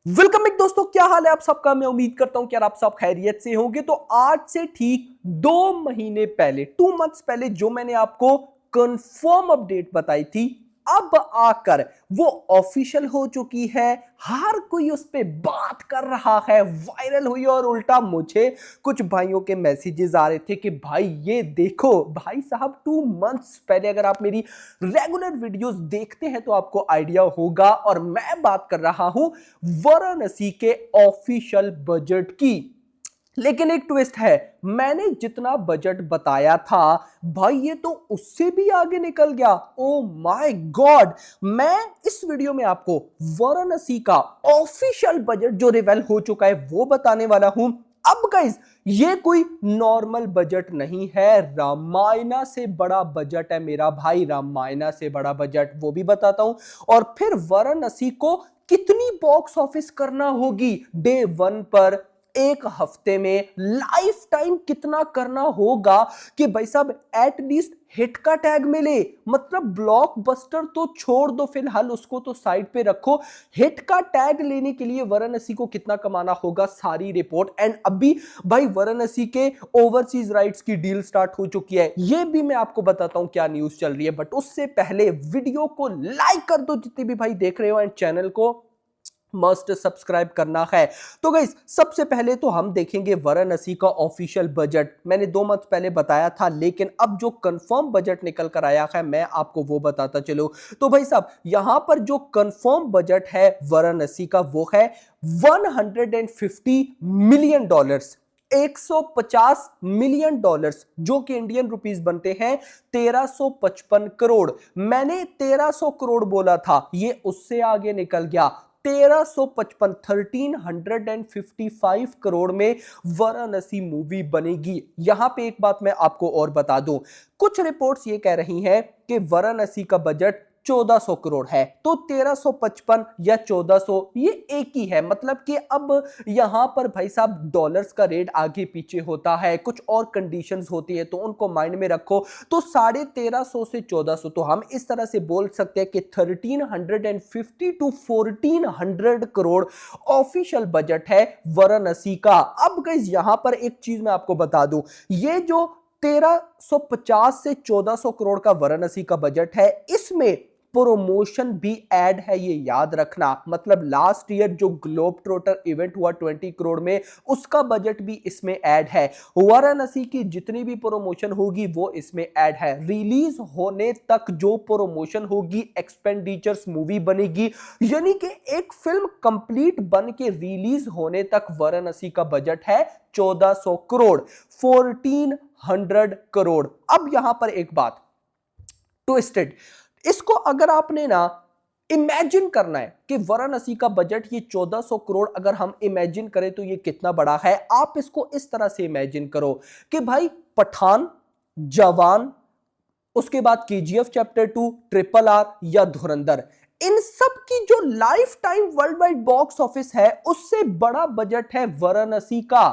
Welcome back दोस्तों, क्या हाल है आप सबका। मैं उम्मीद करता हूं कि यार आप सब खैरियत से होंगे। तो आज से ठीक 2 महीने पहले 2 मंथ्स पहले जो मैंने आपको कंफर्म अपडेट बताई थी, अब आकर वो ऑफिशियल हो चुकी है। हर कोई उस पे बात कर रहा है, वायरल हुई। और उल्टा मुझे कुछ भाइयों के मैसेजेस आ रहे थे कि भाई ये देखो। भाई साहब 2 मंथ्स पहले, अगर आप मेरी रेगुलर वीडियोस देखते हैं तो आपको आइडिया होगा। और मैं बात कर रहा हूं वाराणसी के ऑफिशियल बजट की। लेकिन एक ट्विस्ट है, मैंने जितना बजट बताया था भाई ये तो उससे भी आगे निकल गया। Oh my God. मैं इस वीडियो में आपको वाराणसी का ऑफिशियल बजट जो रिवील हो चुका है वो बताने वाला हूं। अब गाइस ये कोई नॉर्मल बजट नहीं है, रामायणा से बड़ा बजट है मेरा भाई। रामायणा से बड़ा बजट वो भी बताता हूं। और फिर वाराणसी को कितनी बॉक्स ऑफिस करना होगी डे 1 पर, एक हफ्ते में, लाइफ टाइम कितना करना होगा कि भाई साहब एटलीस्ट हिट का टैग मिले। मतलब ब्लॉकबस्टर तो छोड़ दो, फिलहाल उसको तो साइड पे रखो। हिट का टैग लेने के लिए वाराणसी को कितना कमाना होगा, सारी रिपोर्ट। एंड अभी भाई वाराणसी के ओवरसीज राइट्स की डील स्टार्ट हो चुकी है, ये भी मैं आपको बताता हूं क्या न्यूज चल रही है। बट उससे पहले वीडियो को लाइक कर दो जितने भी भाई देख रहे हो, एंड चैनल को मस्ट सब्सक्राइब करना है। तो गाइस सबसे पहले तो हम देखेंगे वाराणसी का ऑफिशियल बजट। मैंने 2 मंथ पहले बताया था, लेकिन अब जो कंफर्म बजट निकल कर आया है मैं आपको वो बताता चलूं। तो भाई साहब यहां पर जो कंफर्म बजट है वाराणसी का वो है $150 मिलियन, $150 मिलियन, जो कि इंडियन रुपीस बनते हैं 1355 करोड़। मैंने 1300 करोड़ बोला था, ये उससे आगे निकल गया। 1355 1355 करोड़ में वाराणसी मूवी बनेगी। यहां पे एक बात मैं आपको और बता दूं, कुछ रिपोर्ट्स ये कह रही हैं कि वाराणसी का बजट 1400 करोड़ है। तो 1355 या 1400 ये एक ही है। मतलब कि अब यहां पर भाई साहब डॉलर्स का रेट आगे पीछे होता है, कुछ और कंडीशंस होती है, तो उनको माइंड में रखो। तो 1350 से 1400, तो हम इस तरह से बोल सकते हैं कि 1350 टू 1400 करोड़ ऑफिशियल बजट है वाराणसी का। अब गाइस यहां पर एक चीज मैं आपको बता दूं, ये जो 1350 से 1400 करोड़ का वाराणसी का बजट है, इसमें प्रमोशन भी ऐड है, ये याद रखना। मतलब लास्ट ईयर जो ग्लोब ट्रोटर इवेंट हुआ 20 करोड़ में, उसका बजट भी इसमें ऐड है। वाराणसी की जितनी भी प्रमोशन होगी वो इसमें ऐड है। रिलीज होने तक जो प्रमोशन होगी, एक्सपेंडिचर्स मूवी बनेगी, यानी कि एक फिल्म कंप्लीट बन के रिलीज होने तक वाराणसी का बजट है 1400 करोड़, 1400 करोड़। अब यहां पर एक बात ट्विस्टेड, इसको अगर आपने ना इमेजिन करना है कि वाराणसी का बजट ये 1400 करोड़ अगर हम इमेजिन करें तो ये कितना बड़ा है। आप इसको इस तरह से इमेजिन करो कि भाई पठान, जवान, उसके बाद केजीएफ चैप्टर 2, ट्रिपल आर या धुरंधर, इन सब की जो life time world wide box office है उससे बड़ा बजट है वाराणसी का।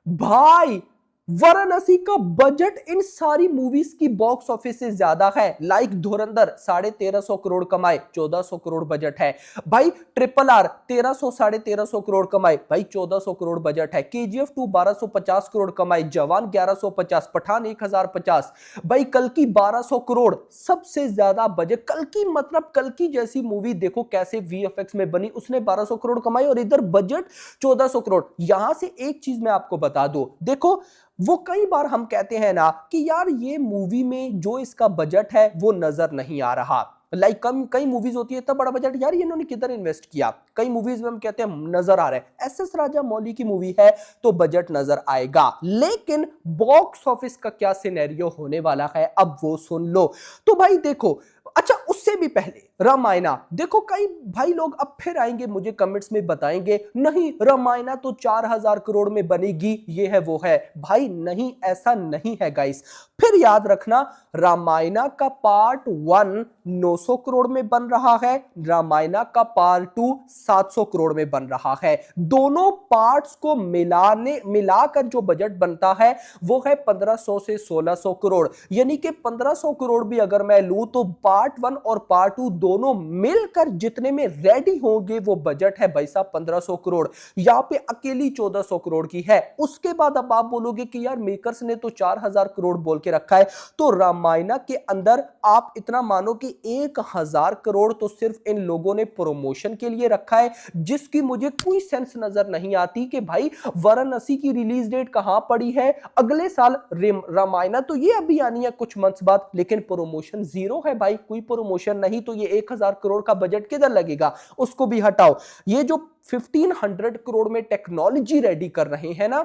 भाई वाराणसी का बजट इन सारी मूवीज की बॉक्स ऑफिस से ज्यादा है। लाइक धुरंधर 1350 करोड़ कमाए, 1400 करोड़ बजट है। भाई ट्रिपल आर 1300 1350 करोड़ कमाए, भाई 1400 करोड़ बजट है। केजीएफ 2 1250 करोड़ कमाए, जवान 1150, पठान 1050, भाई कल की 1200 करोड़, सबसे ज्यादा बजट कल की। मतलब कल की जैसी मूवी देखो कैसे वीएफएक्स में बनी, उसने 1200 करोड़ कमाई और इधर बजट 1400 करोड़। यहां से एक चीज मैं आपको बता दूं, देखो वो कई बार हम कहते हैं ना कि यार ये मूवी में जो इसका बजट है वो नजर नहीं आ रहा। लाइक कई मूवीज होती है इतना बड़ा बजट, यार ये इन्होंने किधर इन्वेस्ट किया। कई मूवीज में हम कहते हैं नजर आ रहा है। एसएस राजा मौली की मूवी है तो बजट नजर आएगा, लेकिन बॉक्स ऑफिस का क्या सिनेरियो होने वाला है अब वो सुन लो। तो भाई देखो, अच्छा उससे भी पहले रामायणा देखो, कई भाई लोग अब फिर आएंगे मुझे कमेंट्स में बताएंगे नहीं रामायणा तो 4000 करोड़ में बनेगी, ये है वो है। भाई नहीं, ऐसा नहीं है गाइस। फिर याद रखना, रामायणा का पार्ट 1 900 करोड़ में बन रहा है, रामायणा का पार्ट 2 700 करोड़ में बन रहा है। दोनों पार्ट्स को मिलाकर जो बजट बनता है वो है 1500 से 1600 करोड़। यानी कि 1500 करोड़ भी अगर मैं लूं तो पार्ट 1 और पार्ट 2 दोनों मिलकर जितने में रेडी होंगे वो बजट है भाई साहब 1500 करोड़, यहां पे अकेली 1400 करोड़ की है। उसके बाद अब आप बोलोगे कि यार मेकर्स ने तो 4000 करोड़ बोल के रखा है, तो रामायणा के अंदर आप इतना मानो कि 1000 करोड़ तो सिर्फ इन लोगों ने प्रमोशन के लिए रखा है, जिसकी मुझे कोई सेंस नजर नहीं आती कि भाई वाराणसी की रिलीज डेट कहां पड़ी है, अगले साल रामायणा तो ये अभी आनी है कुछ मंथ्स बाद, लेकिन प्रमोशन जीरो है भाई, कोई प्रमोशन नहीं, तो ये 1000 करोड़ का बजट किधर लगेगा, उसको भी हटाओ। ये जो 1500 करोड़ में टेक्नोलॉजी रेडी कर रहे हैं ना,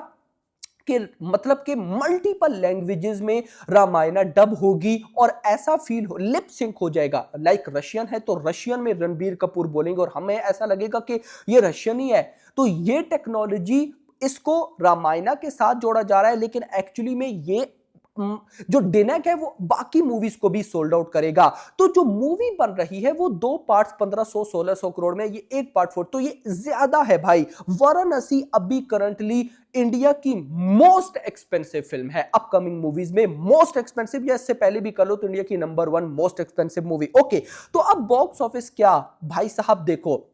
कि मतलब कि मल्टीपल लैंग्वेजेस में रामायणा डब होगी और ऐसा फील हो, लिप सिंक हो जाएगा, लाइक रशियन है तो रशियन में रणबीर कपूर बोलेंगे और हमें ऐसा लगेगा कि ये रशियन ही है। तो ये टेक्नोलॉजी, इसको रामायणा के साथ जोड़ा जा रहा है, लेकिन एक्चुअली में ये जो डिनेक है वो बाकी मूवीज को भी सोल्ड आउट करेगा। तो जो मूवी बन रही है वो 2 पार्ट्स 1500-1600 करोड़ में, ये एक पार्ट 4, तो ये ज्यादा है भाई। वाराणसी अभी करंटली इंडिया की मोस्ट एक्सपेंसिव फिल्म है, अपकमिंग मूवीज में मोस्ट एक्सपेंसिव, या इससे पहले भी कर लो तो इंडिया की number 1 most expensive movie. Okay, तो अब बॉक्स ऑफिस क्या भाई साहब, देखो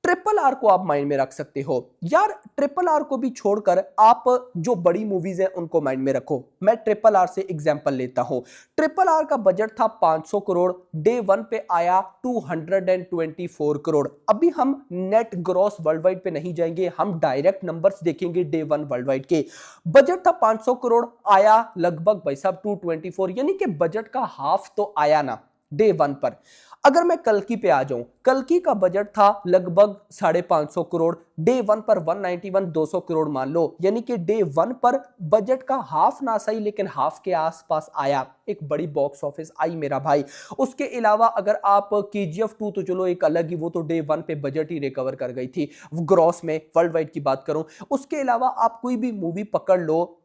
RRR को आप माइंड में रख सकते हो यार, RRR को भी छोड़कर आप जो बड़ी मूवीज हैं उनको माइंड में रखो। मैं RRR से एग्जांपल लेता हूं। RRR का बजट था 500 करोड़, डे 1 पे आया 224 करोड़। अभी हम नेट ग्रॉस वर्ल्ड वाइड पे नहीं जाएंगे, हम डायरेक्ट नंबर्स देखेंगे डे 1 वर्ल्ड वाइड के। बजट था 500 करोड़, आया लगभग भाई साहब 224, यानी कि बजट का हाफ तो आया ना डे 1 पर। अगर मैं कल्कि पे आ जाऊं, कल्कि का बजट था लगभग 550 करोड़, डे 1 पर 191, 200 करोड़ मान लो, यानी कि डे 1 पर बजट का हाफ ना सही लेकिन हाफ के आसपास आया, एक बड़ी बॉक्स ऑफिस आई मेरा भाई। उसके अलावा अगर आप KGF 2 तो चलो एक अलग ही, वो तो डे 1 पे बजट ही रिकवर कर गई थी ग्रॉस में, वर्ल्ड वाइड की बात करूं। उसके अलावा आप कोई भी मूवी पकड़ लो,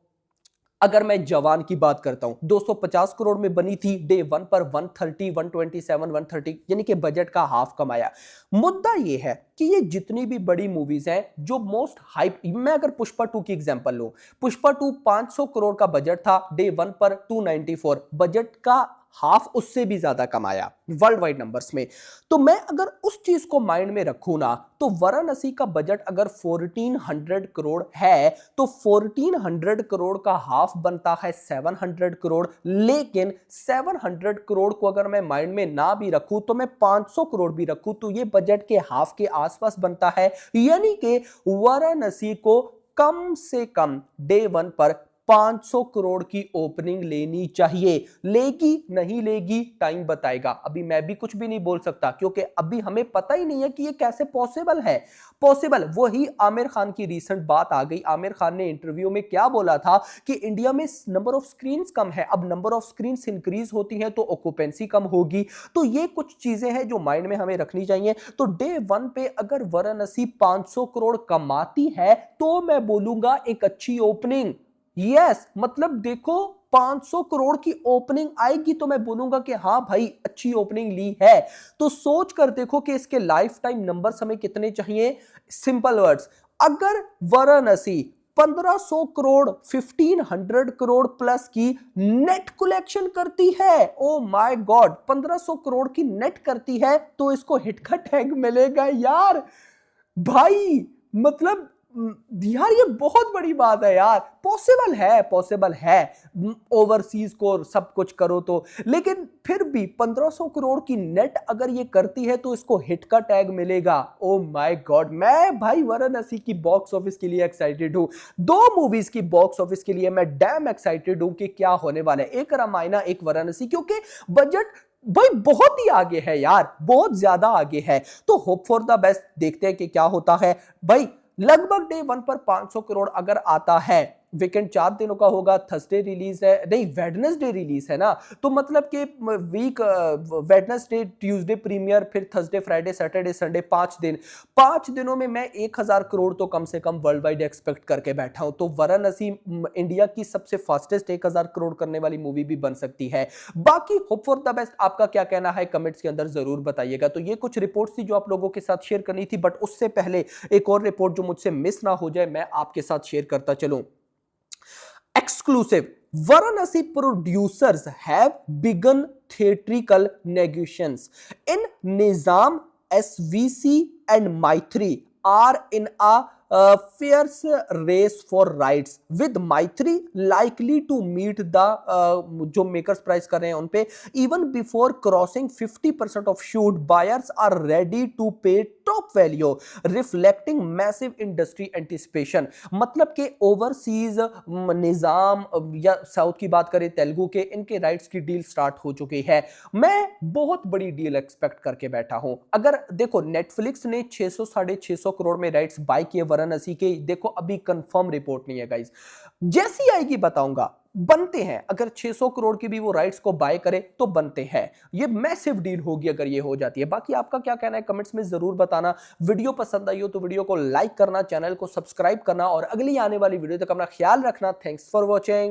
अगर मैं जवान की बात करता हूं 250 करोड़ में बनी थी, डे 1 पर 130, 127, 130, यानी कि बजट का हाफ कमाया। मुद्दा यह है कि ये जितनी भी बड़ी मूवीज हैं जो मोस्ट हाइप, मैं अगर पुष्पा 2 की एग्जांपल लूं, पुष्पा 2 500 करोड़ का बजट था, डे 1 पर 294, बजट का हाफ उससे भी ज्यादा कमाया वर्ल्ड वाइड नंबर्स में। तो मैं अगर उस चीज को माइंड में रखूं ना, तो वाराणसी का बजट अगर 1400 करोड़ है तो 1400 करोड़ का हाफ बनता है 700 करोड़, लेकिन 700 करोड़ को अगर मैं माइंड में ना भी रखूं तो मैं 500 करोड़ भी रखूं तो ये बजट के हाफ के आसपास बनता है, यानी कि वाराणसी को कम से कम डे 1 पर 500 करोड़ की ओपनिंग लेनी चाहिए। लेगी नहीं लेगी टाइम बताएगा, अभी मैं भी कुछ भी नहीं बोल सकता क्योंकि अभी हमें पता ही नहीं है कि ये कैसे पॉसिबल है। पॉसिबल वही आमिर खान की रीसेंट बात आ गई। आमिर खान ने इंटरव्यू में क्या बोला था कि इंडिया में नंबर ऑफ स्क्रीन्स कम है, अब नंबर ऑफ स्क्रीन्स इंक्रीज होती है तो ऑक्यूपेंसी कम होगी। तो ये कुछ चीजें हैं जो माइंड में हमें रखनी चाहिए। तो डे 1 पे अगर वाराणसी 500 करोड़ कमाती है तो मैं बोलूंगा एक अच्छी ओपनिंग। यस, मतलब देखो 500 करोड़ की ओपनिंग आएगी तो मैं बोलूंगा कि हाँ भाई अच्छी ओपनिंग ली है। तो सोच कर देखो कि इसके लाइफ टाइम नंबर्स हमें कितने चाहिए। सिंपल वर्ड्स, अगर वाराणसी 1500 करोड़ 1500 करोड़ प्लस की नेट कलेक्शन करती है, ओ माय गॉड 1500 करोड़ की नेट करती है तो इसको हिट का टैग मिलेगा यार भाई। मतलब यार ये बहुत बड़ी बात है यार, पॉसिबल है, पॉसिबल है ओवरसीज को सब कुछ करो तो, लेकिन फिर भी 1500 करोड़ की नेट अगर ये करती है तो इसको हिट का टैग मिलेगा। ओ माय गॉड, मैं भाई वाराणसी की बॉक्स ऑफिस के लिए एक्साइटेड हूं। 2 मूवीज की बॉक्स ऑफिस के लिए मैं डैम एक्साइटेड हूं कि क्या होने वाला है, एक रामायणा एक वाराणसी, क्योंकि बजट भाई बहुत ही आगे है यार, बहुत ज्यादा आगे है। तो होप फॉर द बेस्ट, देखते हैं कि क्या होता है भाई। लगभग डे 1 पर 500 करोड़ अगर आता है, वीकेंड 4 दिनों का होगा, थर्सडे रिलीज है, नहीं वेडनेसडे रिलीज है ना, तो मतलब कि वीक वेडनेसडे ट्यूसडे प्रीमियर, फिर थर्सडे फ्राइडे सैटरडे संडे 5 दिन, 5 दिनों में मैं 1000 करोड़ तो कम से कम वर्ल्ड वाइड एक्सपेक्ट करके बैठा हूं। तो वाराणसी इंडिया की सबसे फास्टेस्ट 1000 करोड़ करने वाली मूवी भी बन सकती है। बाकी होप फॉर द बेस्ट, आपका क्या कहना है कमेंट्स के अंदर जरूर बताइएगा। तो ये कुछ रिपोर्ट्स थी जो आप लोगों के साथ शेयर करनी थी, बट उससे पहले एक और रिपोर्ट जो मुझसे मिस ना हो जाए मैं आपके साथ शेयर करता चलूं। exclusive. Varanasi producers have begun theatrical negotiations. In Nizam, SVC and Maitri are in a fierce race for rights, with Maitri likely to meet the जो makers price कर रहे हैं उन पे even before crossing 50% of shoot. Buyers are ready to pay top value, reflecting massive industry anticipation. मतलब कि overseas निजाम या south की बात करें तेलुगु के, इनके राइट्स की डील स्टार्ट हो चुकी है। मैं बहुत बड़ी डील एक्सपेक्ट करके बैठा हूं। अगर देखो नेटफ्लिक्स ने 600-650 करोड़ में राइट्स बाय किए वाराणसी के, देखो अभी कंफर्म रिपोर्ट नहीं है गाइस, जैसी आएगी बताऊंगा। बनते हैं, अगर 600 करोड़ की भी वो राइट्स को बाय करे तो बनते हैं। ये मैसिव डील होगी अगर ये हो जाती है। बाकी आपका क्या कहना है कमेंट्स में जरूर बताना। वीडियो पसंद आई हो तो वीडियो को लाइक करना, चैनल को सब्सक्राइब करना और अगली आने वाली वीडियो तक अपना ख्याल रखना। Thanks for watching.